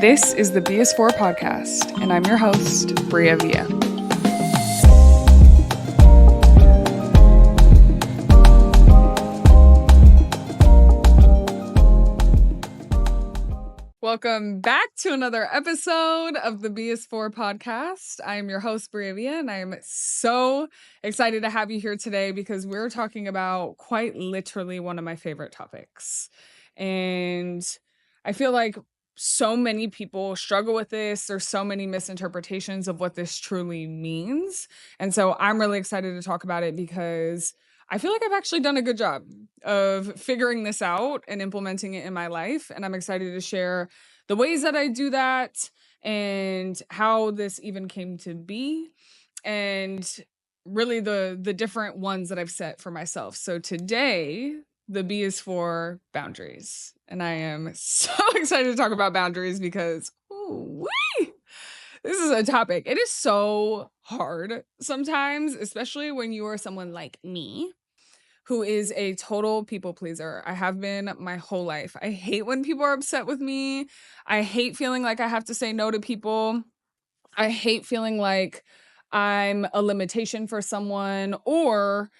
This is the thebisfor podcast, and I'm your host, Bria Villa. Welcome back to another episode of the thebisfor podcast. I am your host, Bria Villa, and I am so excited to have you here today because we're talking about quite literally one of my favorite topics. And I feel like so many people struggle with this. There's so many misinterpretations of what this truly means. And so I'm really excited to talk about it because I feel like I've actually done a good job of figuring this out and implementing it in my life. And I'm excited to share the ways that I do that and how this even came to be and really the different ones that I've set for myself. So today, the B is for boundaries. And I am so excited to talk about boundaries because this is a topic. It is so hard sometimes, especially when you are someone like me who is a total people pleaser. I have been my whole life. I hate when people are upset with me. I hate feeling like I have to say no to people. I hate feeling like I'm a limitation for someone or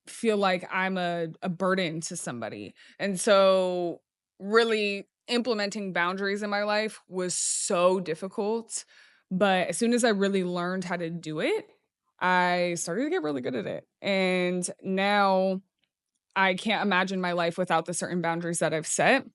feel like I'm a burden to somebody. And so really implementing boundaries in my life was so difficult. But as soon as I really learned how to do it, I started to get really good at it. And now I can't imagine my life without the certain boundaries that I've set.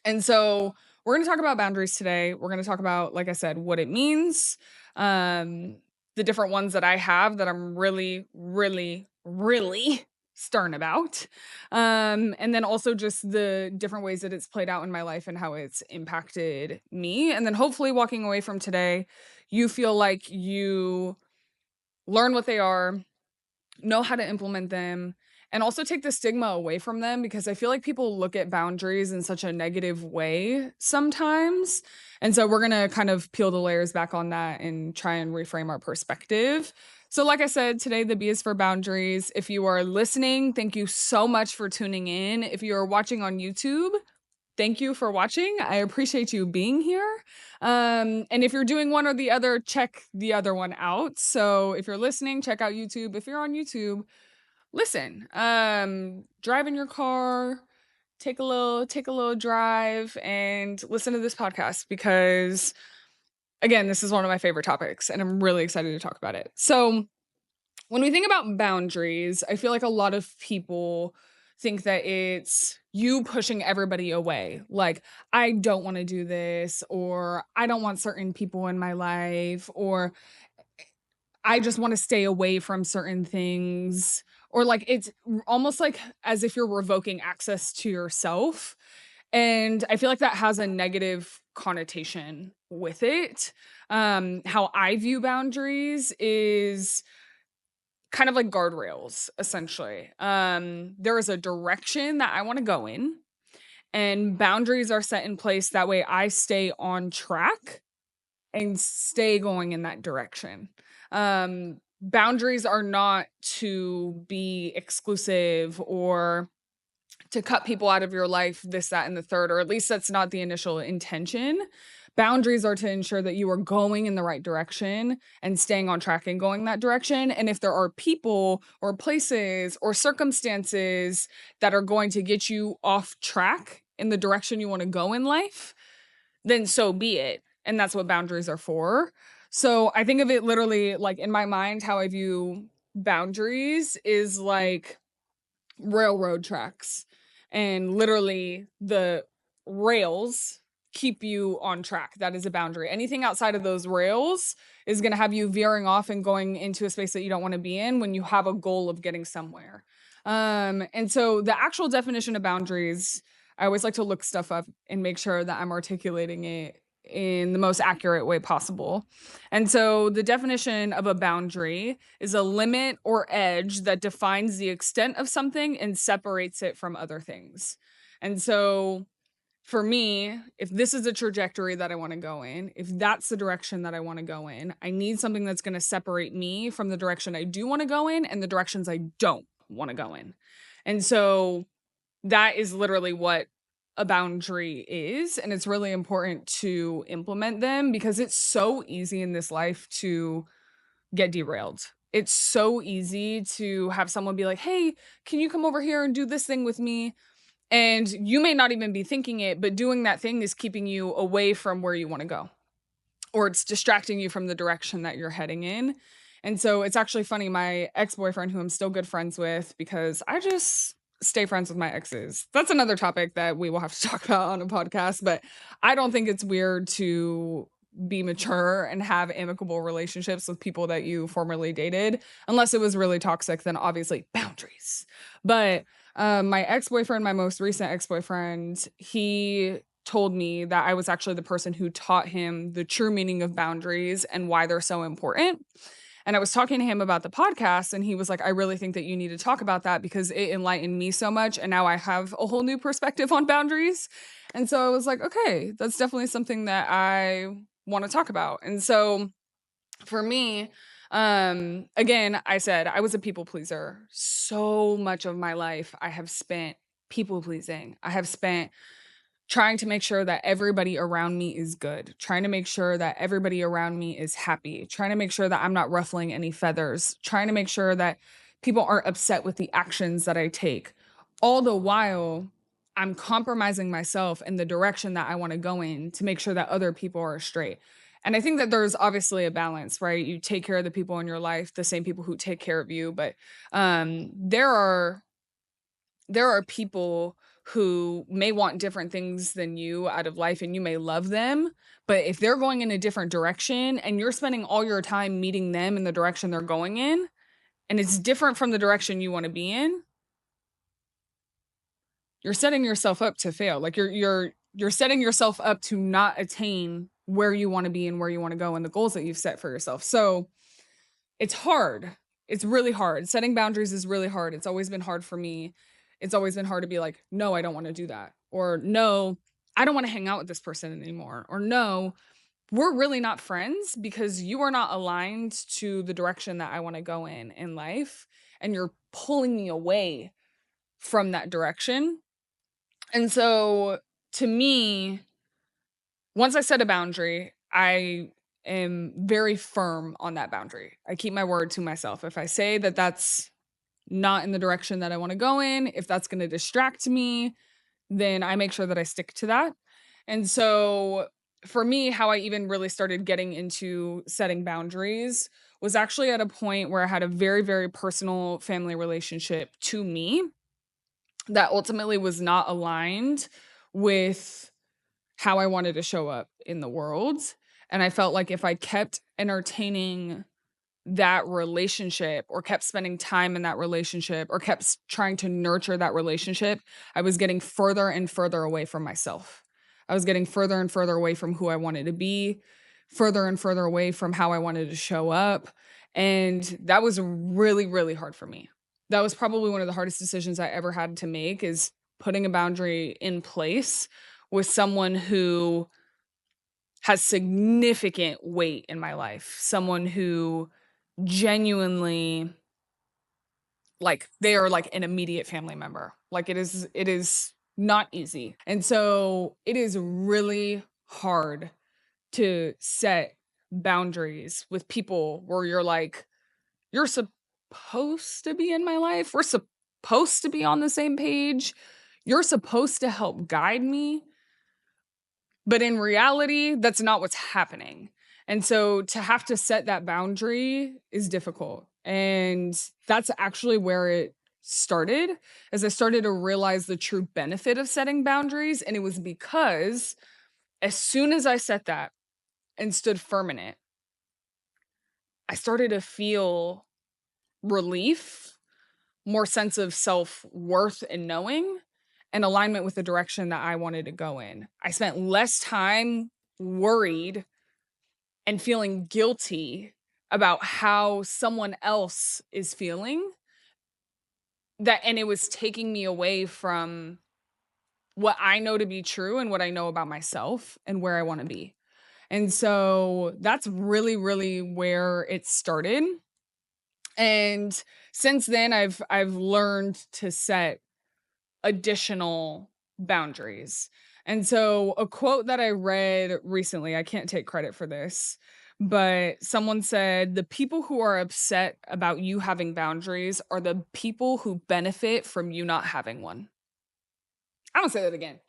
And so we're going to talk about boundaries today. We're going to talk about, like I said, what it means, the different ones that I have that I'm really, really, really stern about. And then also just the different ways that it's played out in my life and how it's impacted me. And then hopefully walking away from today, you feel like you learn what they are, know how to implement them, and also take the stigma away from them because I feel like people look at boundaries in such a negative way sometimes. And so we're going to kind of peel the layers back on that and try and reframe our perspective. So like I said, today the B is for boundaries. If you are listening, thank you so much for tuning in. If you are watching on YouTube, thank you for watching. I appreciate you being here. And if you're doing one or the other, check the other one out. So if you're listening, check out YouTube. If you're on YouTube, listen. Drive in your car, take a little drive and listen to this podcast because again, this is one of my favorite topics and I'm really excited to talk about it. So when we think about boundaries, I feel like a lot of people think that it's you pushing everybody away. Like, I don't want to do this, or I don't want certain people in my life, or I just want to stay away from certain things. Or like, it's almost like as if you're revoking access to yourself. And I feel like that has a negative connotation with it. How I view boundaries is kind of like guardrails, essentially. There is a direction that I want to go in, and boundaries are set in place. That way I stay on track and stay going in that direction. Boundaries are not to be exclusive or to cut people out of your life, this, that, and the third, or at least that's not the initial intention. Boundaries are to ensure that you are going in the right direction and staying on track and going that direction. And if there are people or places or circumstances that are going to get you off track in the direction you want to go in life, then so be it. And that's what boundaries are for. So I think of it literally like in my mind, how I view boundaries is like railroad tracks. And literally the rails keep you on track. That is a boundary. Anything outside of those rails is going to have you veering off and going into a space that you don't want to be in when you have a goal of getting somewhere. And so the actual definition of boundaries, I always like to look stuff up and make sure that I'm articulating it in the most accurate way possible. And so the definition of a boundary is a limit or edge that defines the extent of something and separates it from other things. And so for me, if this is a trajectory that I want to go in, if that's the direction that I want to go in, I need something that's going to separate me from the direction I do want to go in and the directions I don't want to go in. And so that is literally what a boundary is, and it's really important to implement them because it's so easy in this life to get derailed. It's so easy to have someone be like, "Hey, can you come over here and do this thing with me?" And you may not even be thinking it, but doing that thing is keeping you away from where you want to go, or it's distracting you from the direction that you're heading in. And so it's actually funny. My ex-boyfriend, who I'm still good friends with, because I just stay friends with my exes. That's another topic that we will have to talk about on a podcast, but I don't think it's weird to be mature and have amicable relationships with people that you formerly dated, unless it was really toxic, then obviously boundaries. But my ex-boyfriend, my most recent ex-boyfriend, he told me that I was actually the person who taught him the true meaning of boundaries and why they're so important. And I was talking to him about the podcast, and he was like, "I really think that you need to talk about that because it enlightened me so much. And now I have a whole new perspective on boundaries." And so I was like, okay, that's definitely something that I want to talk about. And so for me, again, I said I was a people pleaser. So much of my life I have spent people pleasing. I have spent trying to make sure that everybody around me is good, trying to make sure that everybody around me is happy, trying to make sure that I'm not ruffling any feathers, trying to make sure that people aren't upset with the actions that I take. All the while, I'm compromising myself in the direction that I want to go in to make sure that other people are straight. And I think that there's obviously a balance, right? You take care of the people in your life, the same people who take care of you, but there are people who may want different things than you out of life, and you may love them, but if they're going in a different direction and you're spending all your time meeting them in the direction they're going in, and it's different from the direction you want to be in, you're setting yourself up to fail. Like you're setting yourself up to not attain where you want to be and where you want to go and the goals that you've set for yourself. So it's hard. It's really hard. Setting boundaries is really hard. It's always been hard for me. It's always been hard to be like, "No, I don't want to do that." Or, "No, I don't want to hang out with this person anymore." Or, "No, we're really not friends because you are not aligned to the direction that I want to go in life, and you're pulling me away from that direction." And so to me, once I set a boundary, I am very firm on that boundary. I keep my word to myself. If I say that that's not in the direction that I want to go in, if that's going to distract me, then I make sure that I stick to that. And so for me, how I even really started getting into setting boundaries was actually at a point where I had a very, very personal family relationship to me that ultimately was not aligned with how I wanted to show up in the world. And I felt like if I kept entertaining that relationship or kept spending time in that relationship or kept trying to nurture that relationship, I was getting further and further away from myself. I was getting further and further away from who I wanted to be, further and further away from how I wanted to show up. And that was really, really hard for me. That was probably one of the hardest decisions I ever had to make, is putting a boundary in place with someone who has significant weight in my life, someone who genuinely, like, they are like an immediate family member. Like, it is not easy. And so it is really hard to set boundaries with people where you're like, "You're supposed to be in my life. We're supposed to be on the same page. You're supposed to help guide me." But in reality, that's not what's happening. And so to have to set that boundary is difficult. And that's actually where it started, as I started to realize the true benefit of setting boundaries. And it was because as soon as I set that and stood firm in it, I started to feel relief, more sense of self-worth and knowing, and alignment with the direction that I wanted to go in. I spent less time worried and feeling guilty about how someone else is feeling, and it was taking me away from what I know to be true and what I know about myself and where I want to be. And so that's really, really where it started. And since then I've learned to set additional boundaries. And so a quote that I read recently, I can't take credit for this, but someone said, the people who are upset about you having boundaries are the people who benefit from you not having one. I'm gonna say that again.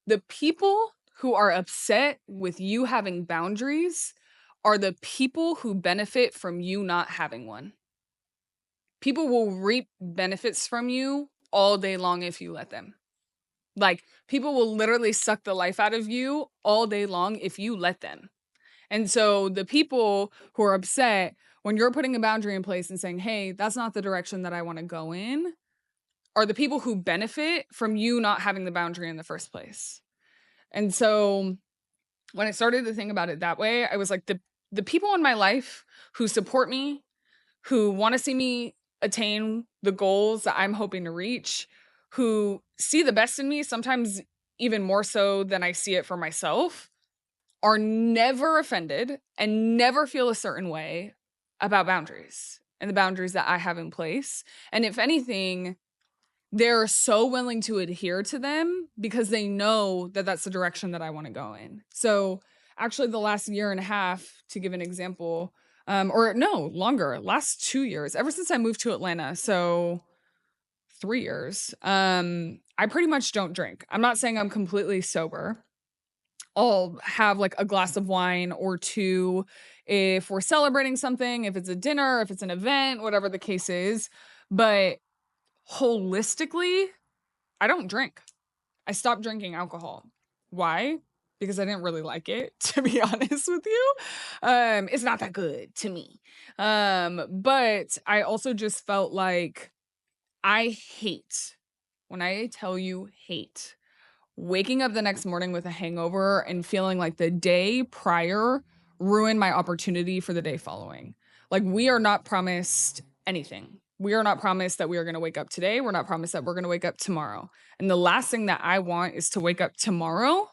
The people who are upset with you having boundaries are the people who benefit from you not having one. People will reap benefits from you all day long if you let them. Like, people will literally suck the life out of you all day long if you let them. And so the people who are upset when you're putting a boundary in place and saying, hey, that's not the direction that I want to go in, are the people who benefit from you not having the boundary in the first place. And so when I started to think about it that way, I was like, the people in my life who support me, who want to see me attain the goals that I'm hoping to reach, who see the best in me, sometimes even more so than I see it for myself, are never offended and never feel a certain way about boundaries and the boundaries that I have in place. And if anything, they're so willing to adhere to them because they know that that's the direction that I want to go in. So actually the last year and a half, to give an example, or no, longer, last 2 years, ever since I moved to Atlanta. So 3 years, I pretty much don't drink. I'm not saying I'm completely sober. I'll have like a glass of wine or two if we're celebrating something, if it's a dinner, if it's an event, whatever the case is. But holistically, I don't drink. I stopped drinking alcohol. Why? Because I didn't really like it, to be honest with you. It's not that good to me. But I also just felt like I hate, when I tell you hate, waking up the next morning with a hangover and feeling like the day prior ruined my opportunity for the day following. Like, we are not promised anything. We are not promised that we are going to wake up today. We're not promised that we're going to wake up tomorrow. And the last thing that I want is to wake up tomorrow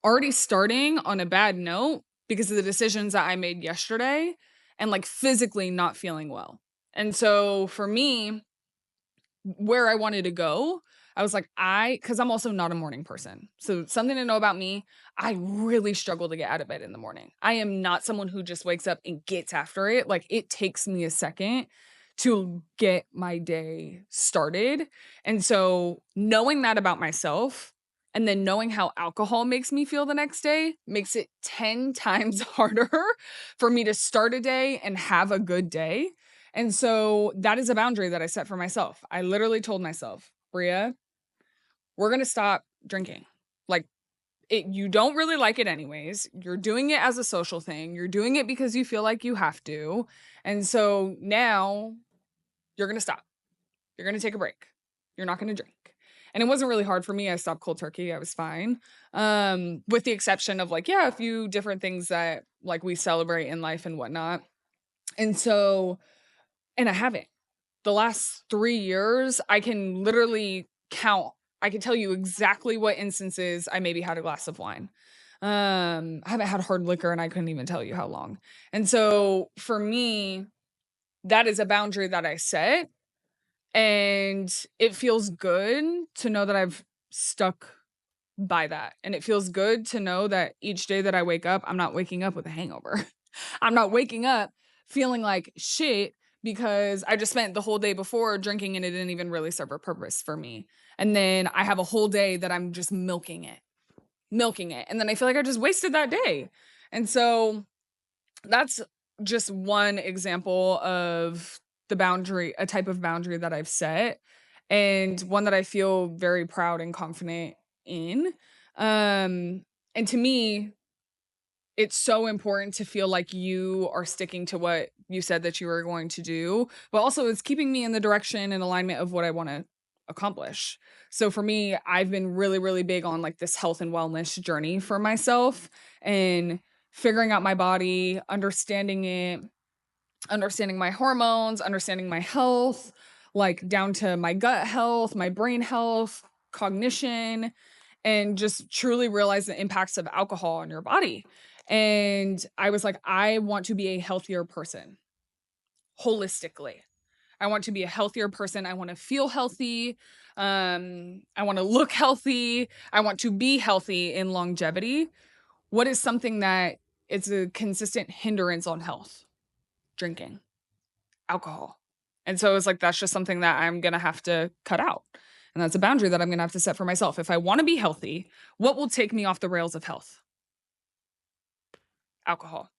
already starting on a bad note because of the decisions that I made yesterday and like physically not feeling well. And so for me, where I wanted to go, I was like, because I'm also not a morning person. So something to know about me, I really struggle to get out of bed in the morning. I am not someone who just wakes up and gets after it. Like, it takes me a second to get my day started. And so knowing that about myself and then knowing how alcohol makes me feel the next day makes it 10 times harder for me to start a day and have a good day. And so that is a boundary that I set for myself. I literally told myself, Bria, we're going to stop drinking. Like, you don't really like it anyways. You're doing it as a social thing. You're doing it because you feel like you have to. And so now you're going to stop. You're going to take a break. You're not going to drink. And it wasn't really hard for me. I stopped cold turkey. I was fine. With the exception of like, yeah, a few different things that like we celebrate in life and whatnot. And so, and I haven't. The last 3 years, I can literally count. I can tell you exactly what instances I maybe had a glass of wine. I haven't had hard liquor and I couldn't even tell you how long. And so for me, that is a boundary that I set. And it feels good to know that I've stuck by that. And it feels good to know that each day that I wake up, I'm not waking up with a hangover. I'm not waking up feeling like shit because I just spent the whole day before drinking and it didn't even really serve a purpose for me. And then I have a whole day that I'm just milking it. And then I feel like I just wasted that day. And so that's just one example of the boundary, a type of boundary that I've set, and one that I feel very proud and confident in. And to me, it's so important to feel like you are sticking to what you said that you were going to do, but also it's keeping me in the direction and alignment of what I want to accomplish. So for me, I've been really, really big on like this health and wellness journey for myself and figuring out my body, understanding it, understanding my hormones, understanding my health, like down to my gut health, my brain health, cognition, and just truly realize the impacts of alcohol on your body. And I was like, I want to be a healthier person holistically. I want to be a healthier person. I want to feel healthy. I want to look healthy. I want to be healthy in longevity. What is something that it's a consistent hindrance on health? Drinking, alcohol. And so it's like, that's just something that I'm going to have to cut out. And that's a boundary that I'm going to have to set for myself. If I want to be healthy, what will take me off the rails of health? Alcohol.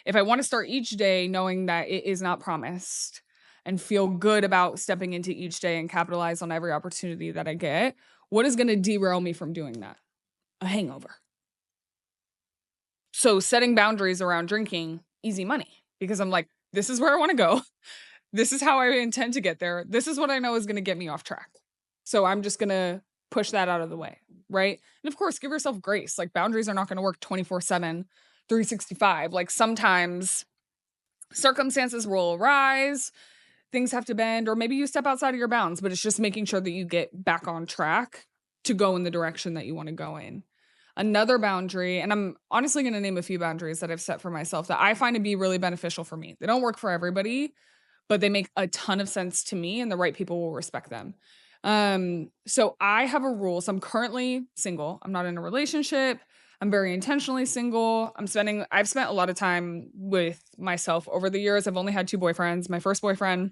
If I want to start each day knowing that it is not promised and feel good about stepping into each day and capitalize on every opportunity that I get, what is going to derail me from doing that? A hangover. So setting boundaries around drinking, easy money, because I'm like, this is where I want to go. This is how I intend to get there. This is what I know is going to get me off track. So I'm just going to push that out of the way, right? And of course, give yourself grace. Like, boundaries are not going to work 24/7, 365. Like, sometimes circumstances will arise, things have to bend, or maybe you step outside of your bounds, but it's just making sure that you get back on track to go in the direction that you want to go in. Another boundary, and I'm honestly going to name a few boundaries that I've set for myself that I find to be really beneficial for me. They don't work for everybody, but they make a ton of sense to me, and the right people will respect them. So I have a rule. So I'm currently single. I'm not in a relationship. I'm very intentionally single. I've spent a lot of time with myself over the years. I've only had 2 boyfriends. My first boyfriend,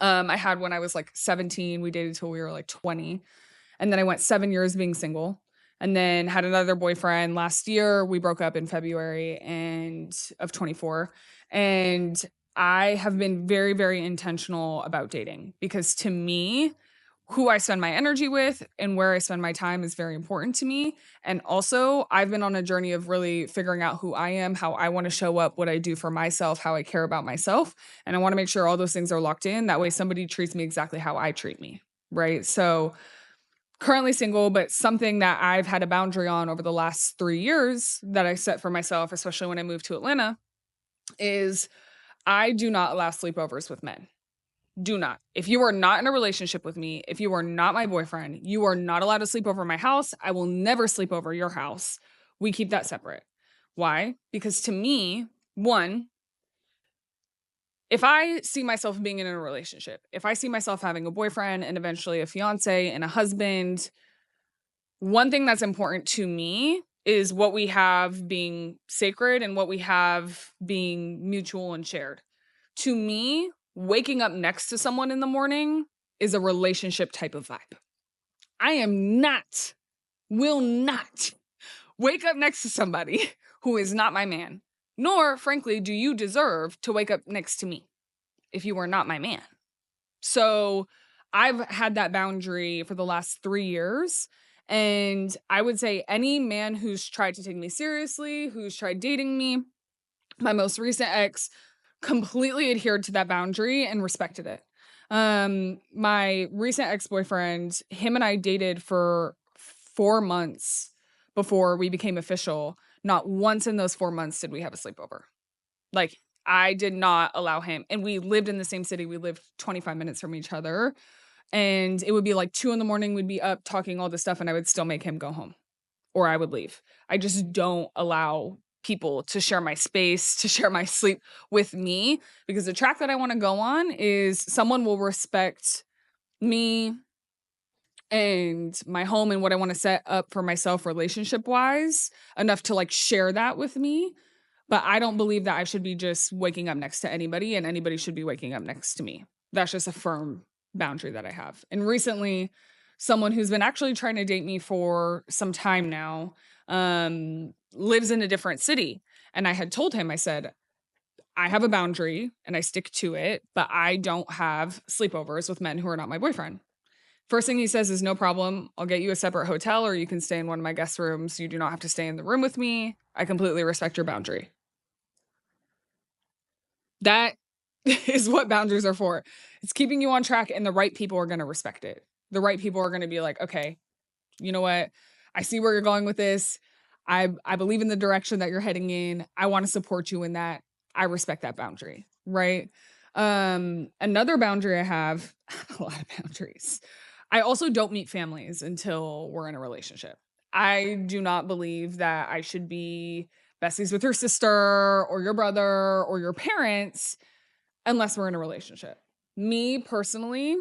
I had when I was like 17. We dated till we were like 20. And then I went 7 years being single. And then had another boyfriend last year. We broke up in February of 24. And I have been very, very intentional about dating, because to me, who I spend my energy with and where I spend my time is very important to me. And also, I've been on a journey of really figuring out who I am, how I want to show up, what I do for myself, how I care about myself. And I want to make sure all those things are locked in. That way somebody treats me exactly how I treat me, right? So currently single, but something that I've had a boundary on over the last 3 years that I set for myself, especially when I moved to Atlanta, is I do not allow sleepovers with men. Do not. If you are not in a relationship with me, if you are not my boyfriend, you are not allowed to sleep over my house. I will never sleep over your house. We keep that separate. Why? Because to me, one, if I see myself being in a relationship, if I see myself having a boyfriend and eventually a fiance and a husband, one thing that's important to me is what we have being sacred and what we have being mutual and shared. To me, waking up next to someone in the morning is a relationship type of vibe. Will not wake up next to somebody who is not my man. Nor, frankly, do you deserve to wake up next to me if you are not my man. So I've had that boundary for the last 3 years. And I would say any man who's tried to take me seriously, who's tried dating me, my most recent ex completely adhered to that boundary and respected it. My recent ex-boyfriend, him and I dated for 4 months before we became official. Not once in those 4 months did we have a sleepover. Like, I did not allow him. And we lived in the same city. We lived 25 minutes from each other. And it would be like 2 a.m. We'd be up talking all this stuff, and I would still make him go home, or I would leave. I just don't allow people to share my space, to share my sleep with me, because the track that I want to go on is someone will respect me and my home and what I want to set up for myself relationship wise enough to like share that with me. But I don't believe that I should be just waking up next to anybody, and anybody should be waking up next to me. That's just a firm boundary that I have. And recently, someone who's been actually trying to date me for some time now, lives in a different city. And I had told him, I said, I have a boundary and I stick to it, but I don't have sleepovers with men who are not my boyfriend. First thing he says is, no problem. I'll get you a separate hotel, or you can stay in one of my guest rooms. You do not have to stay in the room with me. I completely respect your boundary. That is what boundaries are for. It's keeping you on track, and the right people are going to respect it. The right people are going to be like, okay, you know what? I see where you're going with this. I believe in the direction that you're heading in. I want to support you in that. I respect that boundary, right? Another boundary I have, a lot of boundaries. I also don't meet families until we're in a relationship. I do not believe that I should be besties with your sister or your brother or your parents unless we're in a relationship. me personally,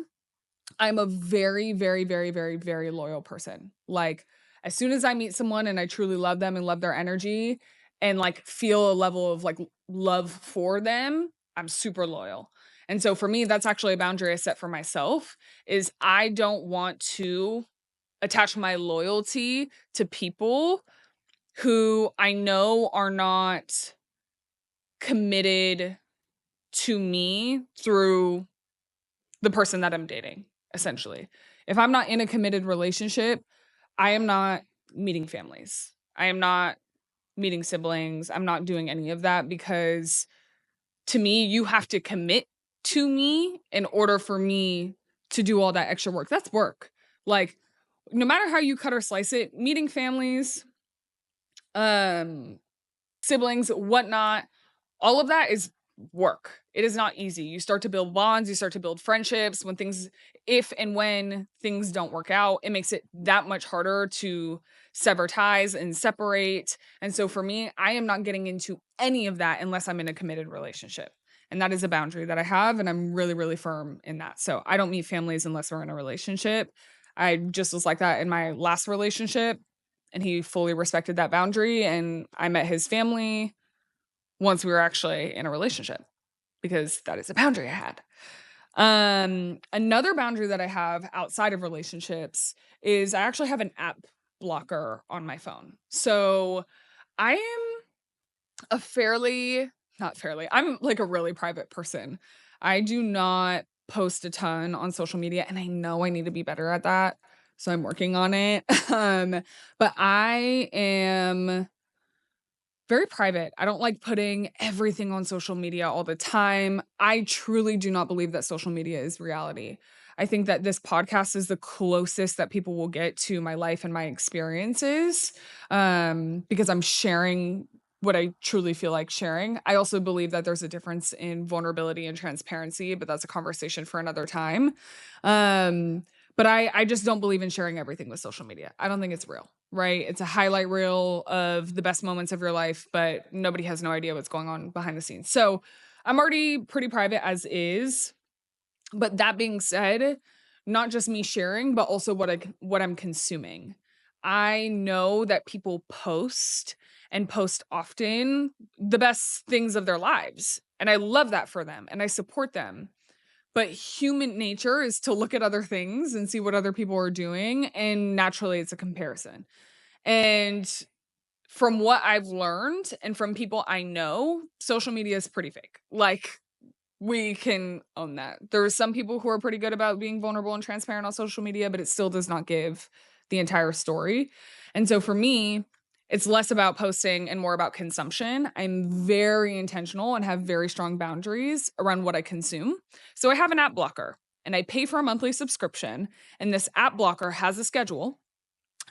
I'm a very, very, very, very, very loyal person. Like, as soon as I meet someone and I truly love them and love their energy and like feel a level of like love for them, I'm super loyal. And so for me, that's actually a boundary I set for myself is I don't want to attach my loyalty to people who I know are not committed to me through the person that I'm dating, essentially. If I'm not in a committed relationship, I am not meeting families. I am not meeting siblings. I'm not doing any of that because to me, you have to commit to me in order for me to do all that extra work. That's work. Like, no matter how you cut or slice it, meeting families, um, siblings, whatnot, all of that is work. It is not easy. You start to build bonds, you start to build friendships when things, if and when things don't work out, it makes it that much harder to sever ties and separate. And so for me, I am not getting into any of that unless I'm in a committed relationship. And that is a boundary that I have. And I'm really, really firm in that. So I don't meet families unless we're in a relationship. I just was like that in my last relationship. And he fully respected that boundary. And I met his family once we were actually in a relationship because that is a boundary I had. Another boundary that I have outside of relationships is I actually have an app blocker on my phone. So I am I'm like a really private person. I do not post a ton on social media and I know I need to be better at that. So I'm working on it. But I am very private. I don't like putting everything on social media all the time. I truly do not believe that social media is reality. I think that this podcast is the closest that people will get to my life and my experiences because I'm sharing what I truly feel like sharing. I also believe that there's a difference in vulnerability and transparency, but that's a conversation for another time. But I just don't believe in sharing everything with social media. I don't think it's real, right? It's a highlight reel of the best moments of your life, but nobody has no idea what's going on behind the scenes. So I'm already pretty private as is. But that being said, not just me sharing, but also what I'm consuming. I know that people post and post often the best things of their lives. And I love that for them and I support them. But human nature is to look at other things and see what other people are doing. And naturally, it's a comparison. And from what I've learned and from people I know, social media is pretty fake. Like, we can own that. There are some people who are pretty good about being vulnerable and transparent on social media, but it still does not give the entire story. And so for me, it's less about posting and more about consumption. I'm very intentional and have very strong boundaries around what I consume. So I have an app blocker and I pay for a monthly subscription. And this app blocker has a schedule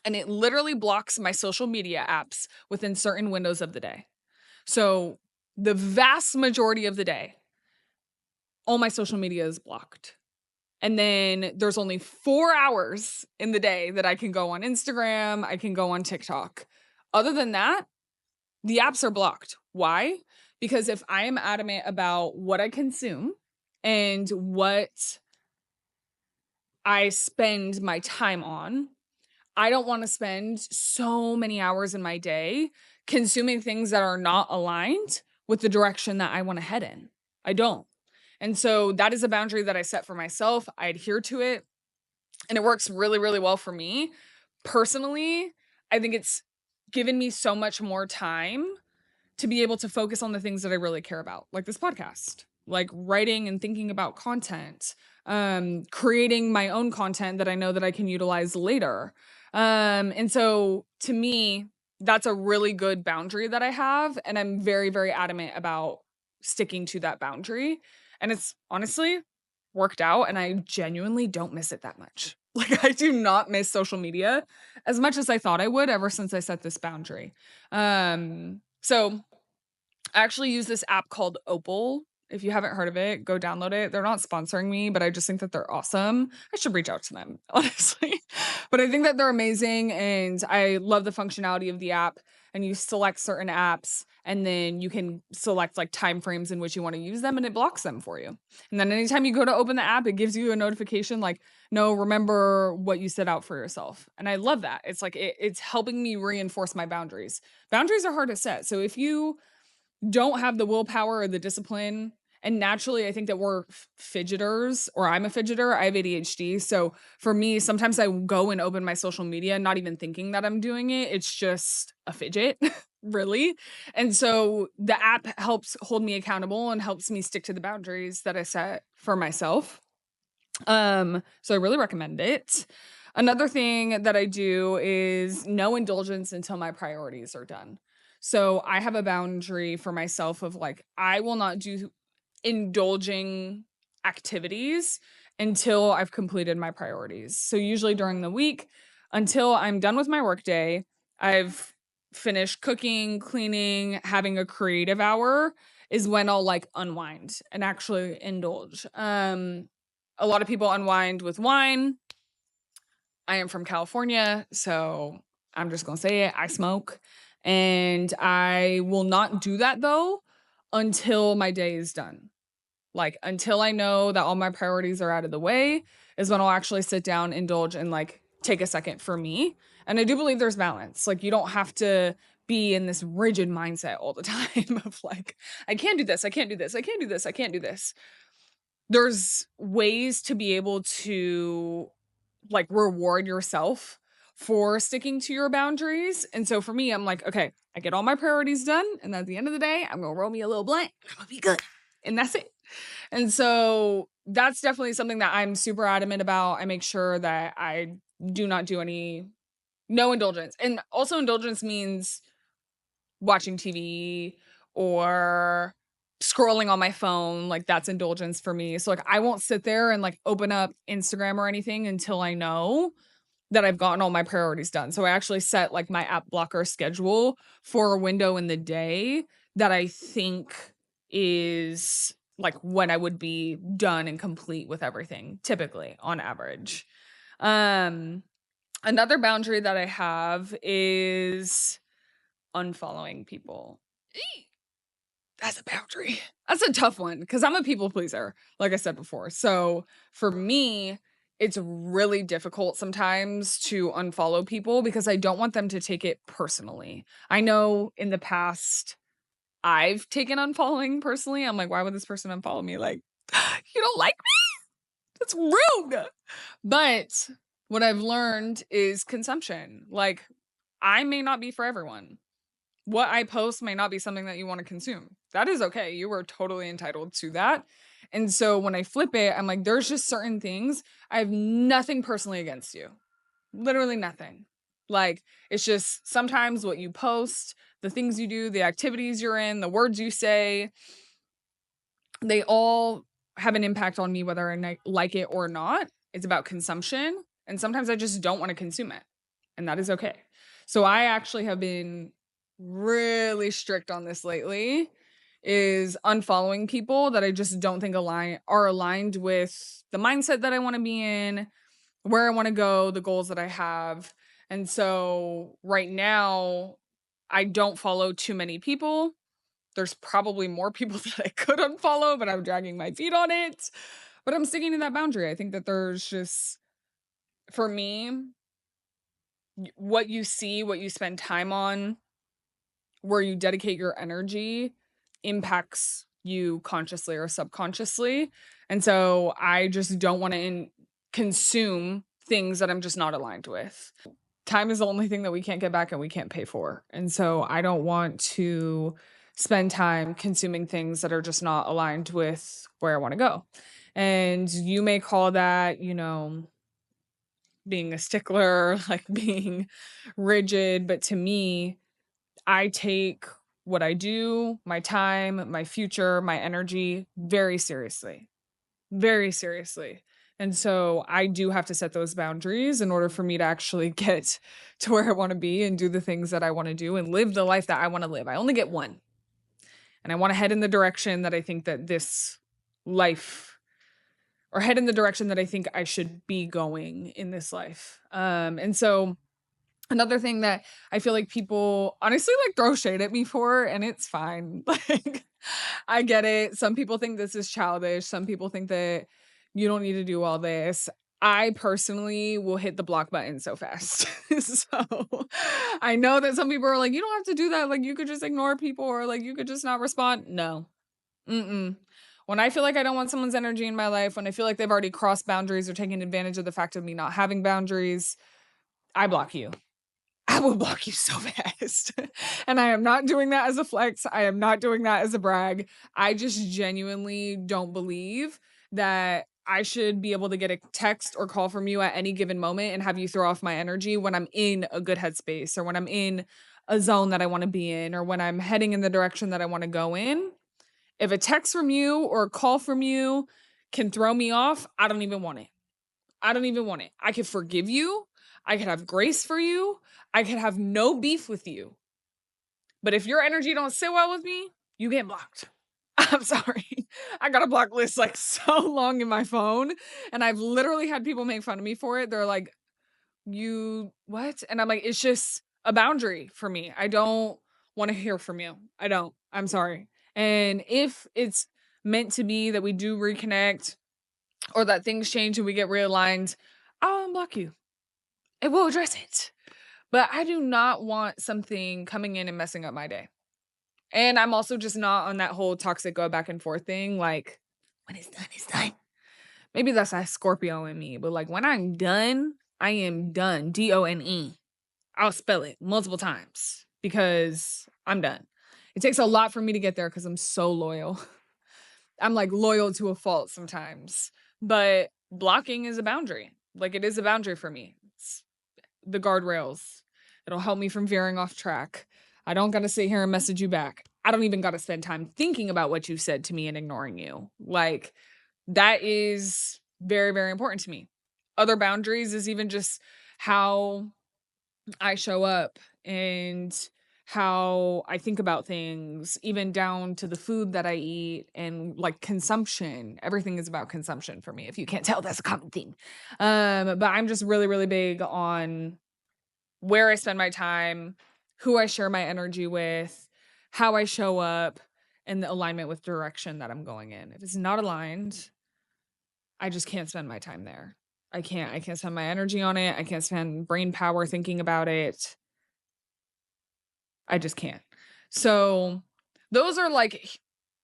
and it literally blocks my social media apps within certain windows of the day. So the vast majority of the day, all my social media is blocked. And then there's only 4 hours in the day that I can go on Instagram, I can go on TikTok. Other than that, the apps are blocked. Why? Because if I am adamant about what I consume and what I spend my time on, I don't want to spend so many hours in my day consuming things that are not aligned with the direction that I want to head in. I don't. And so that is a boundary that I set for myself. I adhere to it. And it works really, really well for me. Personally, I think it's given me so much more time to be able to focus on the things that I really care about, like this podcast, like writing and thinking about content, creating my own content that I know that I can utilize later. And so to me, that's a really good boundary that I have. And I'm very, very adamant about sticking to that boundary. And it's honestly worked out. And I genuinely don't miss it that much. Like, I do not miss social media as much as I thought I would ever since I set this boundary. So I actually use this app called Opal. If you haven't heard of it, go download it. They're not sponsoring me, but I just think that they're awesome. I should reach out to them, honestly. But I think that they're amazing and I love the functionality of the app. and you select certain apps, and then you can select like time frames in which you want to use them, and it blocks them for you. And then anytime you go to open the app, it gives you a notification like, no, remember what you set out for yourself. And I love that. It's like it's helping me reinforce my boundaries. Boundaries are hard to set. So if you don't have the willpower or the discipline, and naturally I think that we're fidgeters, or I'm a fidgeter. I have ADHD. So for me, sometimes I go and open my social media not even thinking that I'm doing it. It's just a fidget, really. And so the app helps hold me accountable and helps me stick to the boundaries that I set for myself. So I really recommend it. Another thing that I do is no indulgence until my priorities are done. So I have a boundary for myself of like, I will not do indulging activities until I've completed my priorities. So usually during the week, until I'm done with my workday, I've finished cooking, cleaning, having a creative hour is when I'll like unwind and actually indulge. A lot of people unwind with wine. I am from California, so I'm just going to say it. I smoke. And I will not do that though until my day is done. Like until I know that all my priorities are out of the way is when I'll actually sit down, indulge, and like take a second for me. And I do believe there's balance. Like you don't have to be in this rigid mindset all the time of like, I can't do this, I can't do this, I can't do this, I can't do this. There's ways to be able to like reward yourself for sticking to your boundaries. And so for me, I'm like, okay, I get all my priorities done. And at the end of the day, I'm going to roll me a little blunt. I'm going to be good. And that's it. And so that's definitely something that I'm super adamant about. I make sure that I do not do no indulgence. And also indulgence means watching TV or scrolling on my phone. Like that's indulgence for me. So like I won't sit there and like open up Instagram or anything until I know that I've gotten all my priorities done. So I actually set like my app blocker schedule for a window in the day that I think is like when I would be done and complete with everything, typically on average. Another boundary that I have is unfollowing people. That's a boundary. That's a tough one because I'm a people pleaser, like I said before. So for me, it's really difficult sometimes to unfollow people because I don't want them to take it personally. I know in the past, I've taken unfollowing personally. I'm like, why would this person unfollow me? Like, you don't like me? That's rude. But what I've learned is consumption. Like, I may not be for everyone. What I post may not be something that you want to consume. That is okay. You are totally entitled to that. And so when I flip it, I'm like, there's just certain things. I have nothing personally against you. Literally nothing. Like, it's just sometimes what you post, the things you do, the activities you're in, the words you say, they all have an impact on me, whether I like it or not. It's about consumption. And sometimes I just don't want to consume it. And that is okay. So I actually have been really strict on this lately, is unfollowing people that I just don't think are aligned with the mindset that I want to be in, where I want to go, the goals that I have. And so right now, I don't follow too many people. There's probably more people that I could unfollow, but I'm dragging my feet on it. But I'm sticking to that boundary. I think that there's just, for me, what you see, what you spend time on, where you dedicate your energy impacts you consciously or subconsciously. And so I just don't want to consume things that I'm just not aligned with. Time is the only thing that we can't get back and we can't pay for. And so I don't want to spend time consuming things that are just not aligned with where I want to go. And you may call that, being a stickler, like being rigid. But to me, I take what I do, my time, my future, my energy very seriously, very seriously. And so I do have to set those boundaries in order for me to actually get to where I want to be and do the things that I want to do and live the life that I want to live. I only get one. And I want to head in the direction that I think that this life, or head in the direction that I think I should be going in this life. And so Another thing that I feel like people honestly like throw shade at me for, and it's fine. Like, I get it. Some people think this is childish. Some people think that you don't need to do all this. I personally will hit the block button so fast. So I know that some people are like, you don't have to do that. Like, you could just ignore people or like you could just not respond. No. Mm-mm. When I feel like I don't want someone's energy in my life, when I feel like they've already crossed boundaries or taken advantage of the fact of me not having boundaries, I block you. I will block you so fast. And I am not doing that as a flex. I am not doing that as a brag. I just genuinely don't believe that I should be able to get a text or call from you at any given moment and have you throw off my energy when I'm in a good headspace or when I'm in a zone that I want to be in or when I'm heading in the direction that I want to go in. If a text from you or a call from you can throw me off, I don't even want it. I don't even want it. I could forgive you. I could have grace for you. I could have no beef with you. But if your energy don't sit well with me, you get blocked. I'm sorry. I got a block list like so long in my phone. And I've literally had people make fun of me for it. They're like, you what? And I'm like, it's just a boundary for me. I don't want to hear from you. I don't. I'm sorry. And if it's meant to be that we do reconnect or that things change and we get realigned, I'll unblock you. It will address it. But I do not want something coming in and messing up my day. And I'm also just not on that whole toxic go back and forth thing. Like, when it's done, it's done. Maybe that's that Scorpio in me. But like, when I'm done, I am done. DONE. I'll spell it multiple times because I'm done. It takes a lot for me to get there because I'm so loyal. I'm like loyal to a fault sometimes. But blocking is a boundary. Like, it is a boundary for me. It's the guardrails. It'll help me from veering off track. I don't got to sit here and message you back. I don't even got to spend time thinking about what you said to me and ignoring you. Like, that is very, very important to me. Other boundaries is even just how I show up and how I think about things, even down to the food that I eat and like consumption. Everything is about consumption for me. If you can't tell, that's a common theme. But I'm just really, really big on where I spend my time, who I share my energy with, how I show up, and the alignment with direction that I'm going in. If it's not aligned, I just can't spend my time there. I can't spend my energy on it. I can't spend brain power thinking about it. I just can't. So those are like,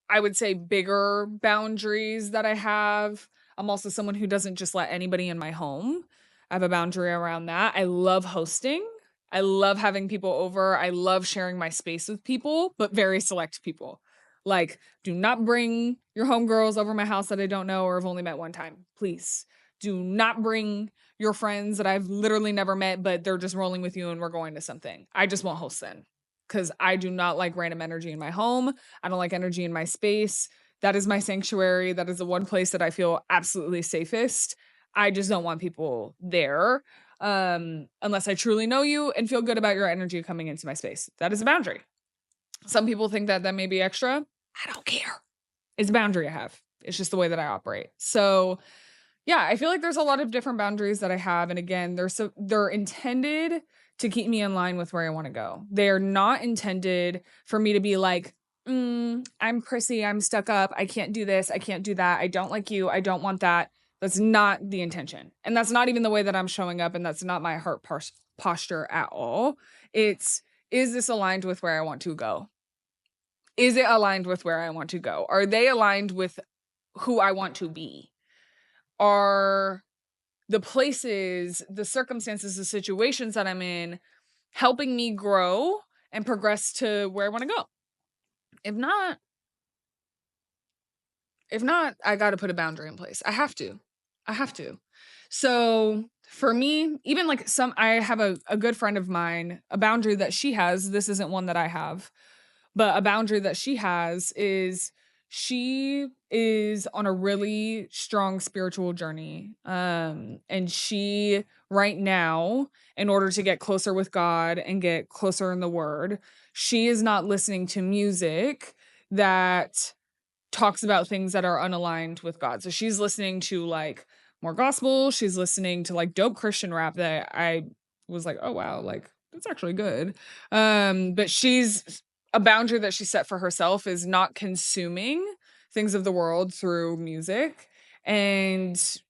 I would say, bigger boundaries that I have. I'm also someone who doesn't just let anybody in my home. I have a boundary around that. I love hosting. I love having people over. I love sharing my space with people, but very select people. Like, do not bring your homegirls over my house that I don't know or have only met one time. Please. Do not bring your friends that I've literally never met, but they're just rolling with you and we're going to something. I just won't host then because I do not like random energy in my home. I don't like energy in my space. That is my sanctuary. That is the one place that I feel absolutely safest. I just don't want people there unless I truly know you and feel good about your energy coming into my space. That is a boundary. Some people think that that may be extra. I don't care. It's a boundary I have. It's just the way that I operate. So yeah, I feel like there's a lot of different boundaries that I have. And again, they're intended to keep me in line with where I want to go. They're not intended for me to be like, I'm prissy, I'm stuck up, I can't do this, I can't do that, I don't like you, I don't want that. That's not the intention. And that's not even the way that I'm showing up. And that's not my heart posture at all. It's, is this aligned with where I want to go? Is it aligned with where I want to go? Are they aligned with who I want to be? Are the places, the circumstances, the situations that I'm in helping me grow and progress to where I want to go? If not, I got to put a boundary in place. I have to. So for me, even like I have a good friend of mine, a boundary that she has, this isn't one that I have, but a boundary that she has is she is on a really strong spiritual journey. And she right now, in order to get closer with God and get closer in the word, she is not listening to music that talks about things that are unaligned with God. So she's listening to like more gospel. She's listening to like dope Christian rap that I was like, oh wow, like That's actually good. But she's a boundary that she set for herself is not consuming things of the world through music and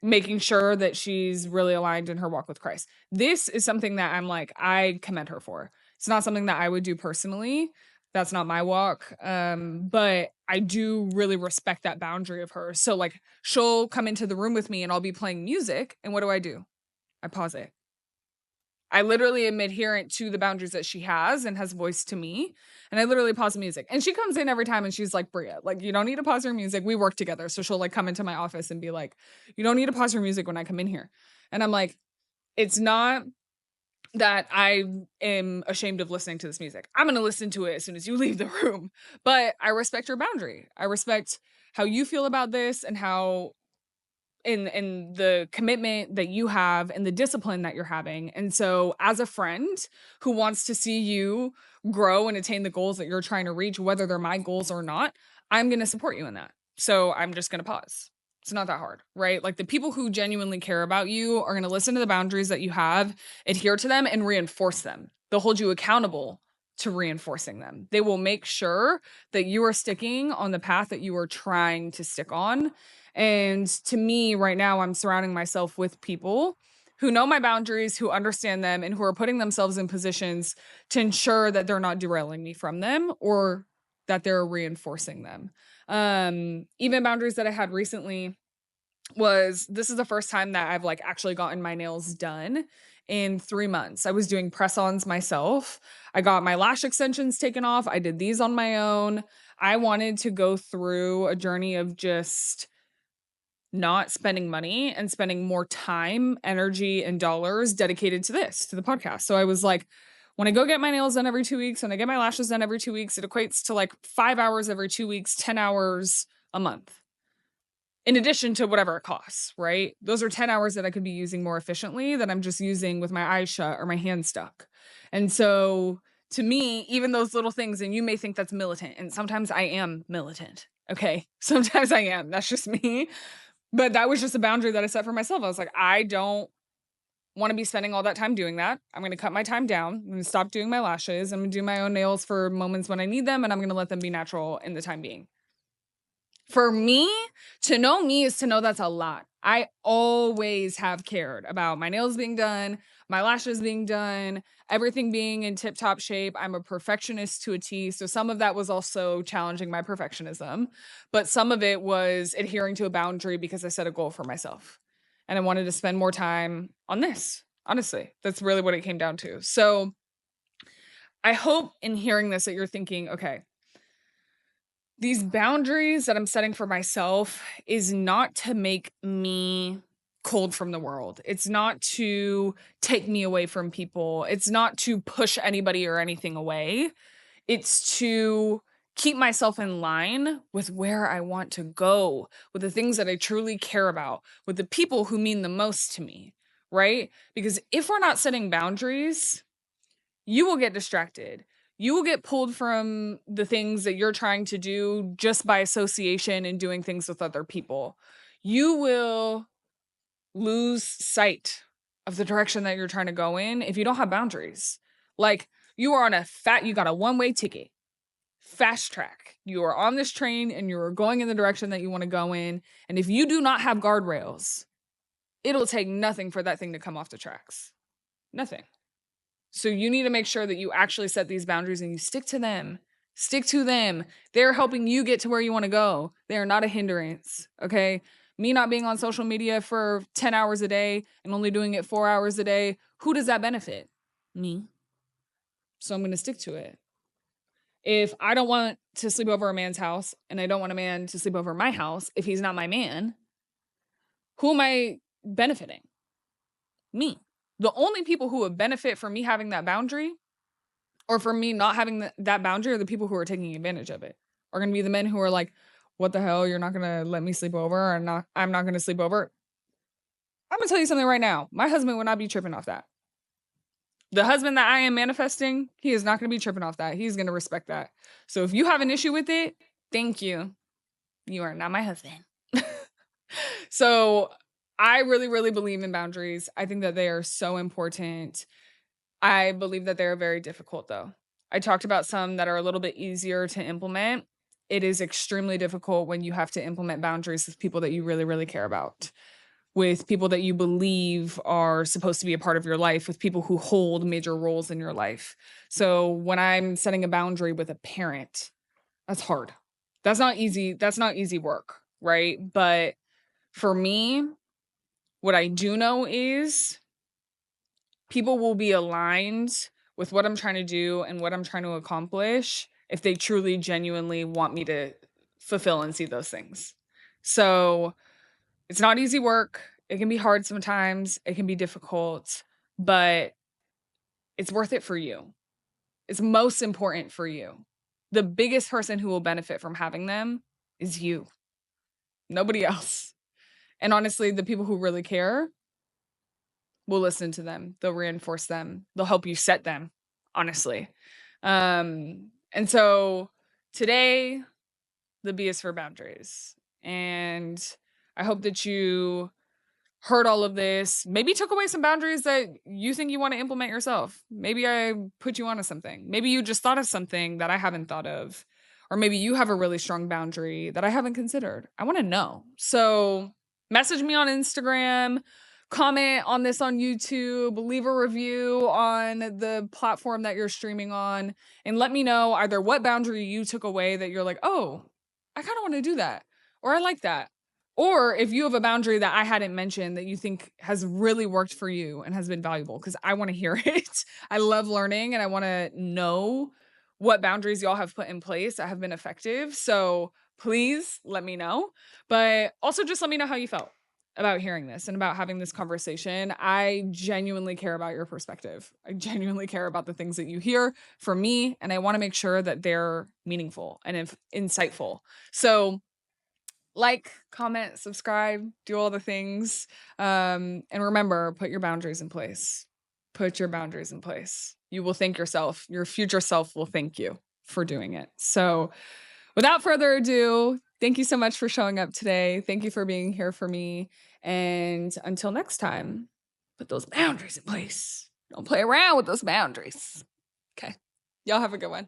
making sure that she's really aligned in her walk with Christ. This is something that I'm like, I commend her for. It's not something that I would do personally. That's not my walk. But I do really respect that boundary of hers. So like she'll come into the room with me and I'll be playing music. And what do? I pause it. I literally am adherent to the boundaries that she has and has voiced to me. And I literally pause the music. And she comes in every time and she's like, Bria, like, you don't need to pause your music. We work together. So she'll like come into my office and be like, you don't need to pause your music when I come in here. And I'm like, it's not that I am ashamed of listening to this music. I'm going to listen to it as soon as you leave the room. But I respect your boundary. I respect how you feel about this and how in the commitment that you have and the discipline that you're having. And so as a friend who wants to see you grow and attain the goals that you're trying to reach, whether they're my goals or not, I'm going to support you in that. So I'm just going to pause. It's not that hard, right? Like the people who genuinely care about you are going to listen to the boundaries that you have, adhere to them, and reinforce them. They'll hold you accountable to reinforcing them. They will make sure that you are sticking on the path that you are trying to stick on. And to me, right now, I'm surrounding myself with people who know my boundaries, who understand them, and who are putting themselves in positions to ensure that they're not derailing me from them or that they're reinforcing them. Even boundaries that I had recently was this is the first time that I've like actually gotten my nails done in 3 months. I was doing press-ons myself. I got my lash extensions taken off. I did these on my own. I wanted to go through a journey of just not spending money and spending more time, energy, and dollars dedicated to this, to the podcast. So I was like, when I go get my nails done every 2 weeks, when I get my lashes done every 2 weeks, it equates to like 5 hours every 2 weeks, 10 hours a month. In addition to whatever it costs, right? Those are 10 hours that I could be using more efficiently that I'm just using with my eyes shut or my hands stuck. And so to me, even those little things, and you may think that's militant, and sometimes I am militant. Okay. Sometimes I am. That's just me. But that was just a boundary that I set for myself. I was like, I don't want to be spending all that time doing that. I'm going to cut my time down. I'm going to stop doing my lashes. I'm going to do my own nails for moments when I need them, and I'm going to let them be natural in the time being. For me, to know me is to know that's a lot. I always have cared about my nails being done, my lashes being done, everything being in tip-top shape. I'm a perfectionist to a T. So some of that was also challenging my perfectionism, but some of it was adhering to a boundary because I set a goal for myself. And I wanted to spend more time on this. Honestly, that's really what it came down to. So I hope in hearing this that you're thinking, okay, these boundaries that I'm setting for myself is not to make me cold from the world. It's not to take me away from people. It's not to push anybody or anything away. It's to keep myself in line with where I want to go, with the things that I truly care about, with the people who mean the most to me, right? Because if we're not setting boundaries, you will get distracted. You will get pulled from the things that you're trying to do just by association and doing things with other people. You will lose sight of the direction that you're trying to go in if you don't have boundaries. Like you are on you got a one-way ticket, fast track. You are on this train and you're going in the direction that you want to go in. And if you do not have guardrails, it'll take nothing for that thing to come off the tracks. Nothing. So you need to make sure that you actually set these boundaries and you stick to them. Stick to them. They're helping you get to where you want to go. They are not a hindrance, okay? Me not being on social media for 10 hours a day and only doing it 4 hours a day, who does that benefit? Me. So I'm going to stick to it. If I don't want to sleep over a man's house and I don't want a man to sleep over my house, if he's not my man, who am I benefiting? Me. The only people who would benefit from me having that boundary or for me not having that boundary are the people who are taking advantage of it. Are going to be the men who are like, what the hell? You're not going to let me sleep over and I'm not going to sleep over. I'm going to tell you something right now. My husband would not be tripping off that. The husband that I am manifesting, he is not going to be tripping off that. He's going to respect that. So if you have an issue with it, thank you. You are not my husband. So I really, really believe in boundaries. I think that they are so important. I believe that they're very difficult, though. I talked about some that are a little bit easier to implement. It is extremely difficult when you have to implement boundaries with people that you really, really care about, with people that you believe are supposed to be a part of your life, with people who hold major roles in your life. So when I'm setting a boundary with a parent, that's hard. That's not easy. That's not easy work, right? But for me, what I do know is people will be aligned with what I'm trying to do and what I'm trying to accomplish if they truly genuinely want me to fulfill and see those things. So it's not easy work. It can be hard sometimes. It can be difficult, but it's worth it for you. It's most important for you. The biggest person who will benefit from having them is you, nobody else. And honestly, the people who really care will listen to them. They'll reinforce them. They'll help you set them, honestly. And so today, the B is for boundaries. And I hope that you heard all of this, maybe took away some boundaries that you think you want to implement yourself. Maybe I put you onto something. Maybe you just thought of something that I haven't thought of. Or maybe you have a really strong boundary that I haven't considered. I want to know. So message me on Instagram, comment on this on YouTube, leave a review on the platform that you're streaming on, and let me know either what boundary you took away that you're like, oh, I kind of want to do that. Or I like that. Or if you have a boundary that I hadn't mentioned that you think has really worked for you and has been valuable, because I want to hear it. I love learning and I want to know what boundaries y'all have put in place that have been effective. So please let me know. But also just let me know how you felt about hearing this and about having this conversation. I genuinely care about your perspective. I genuinely care about the things that you hear from me. And I want to make sure that they're meaningful and insightful. So like, comment, subscribe, do all the things. And remember, put your boundaries in place. Put your boundaries in place. You will thank yourself. Your future self will thank you for doing it. So, without further ado, thank you so much for showing up today. Thank you for being here for me. And until next time, put those boundaries in place. Don't play around with those boundaries. Okay. Y'all have a good one.